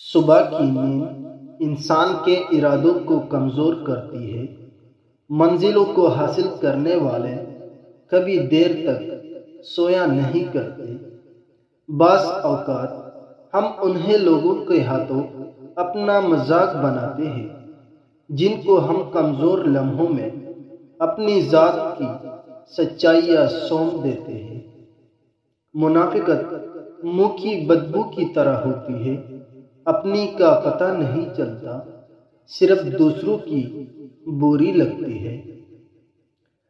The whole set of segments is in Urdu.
صبح کی نیند انسان کے ارادوں کو کمزور کرتی ہے۔ منزلوں کو حاصل کرنے والے کبھی دیر تک سویا نہیں کرتے۔ بعض اوقات ہم انہیں لوگوں کے ہاتھوں اپنا مذاق بناتے ہیں جن کو ہم کمزور لمحوں میں اپنی ذات کی سچائیاں سونپ دیتے ہیں۔ منافقت منہ کی بدبو کی طرح ہوتی ہے، اپنی کا پتہ نہیں چلتا، صرف دوسروں کی بری لگتی ہے۔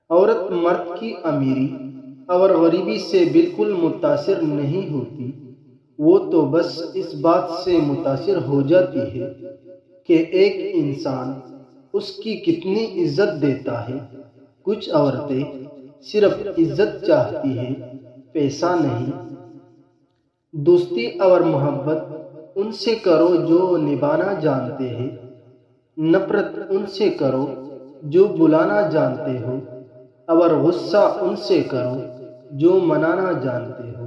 عورت مرد کی امیری اور غریبی سے بالکل متاثر نہیں ہوتی، وہ تو بس اس بات سے متاثر ہو جاتی ہے کہ ایک انسان اس کی کتنی عزت دیتا ہے۔ کچھ عورتیں صرف عزت چاہتی ہیں، پیسہ نہیں۔ دوستی اور محبت ان سے کرو جو نبھانا جانتے ہیں، نفرت ان سے کرو جو بلانا جانتے ہو، اور غصہ ان سے کرو جو منانا جانتے ہو۔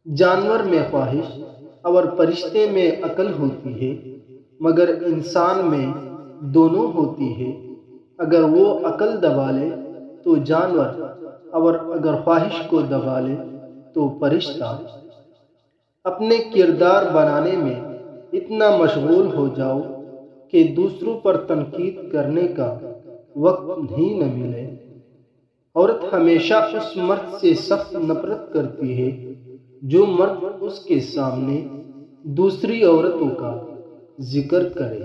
جانور میں خواہش اور فرشتے میں عقل ہوتی ہے، مگر انسان میں دونوں ہوتی ہے۔ اگر وہ عقل دبا لے تو جانور، اور اگر خواہش کو دبا لے تو فرشتہ۔ اپنے کردار بنانے میں اتنا مشغول ہو جاؤ کہ دوسروں پر تنقید کرنے کا وقت ہی نہ ملے۔ عورت ہمیشہ اس مرد سے سخت نفرت کرتی ہے جو مرد اس کے سامنے دوسری عورتوں کا ذکر کرے۔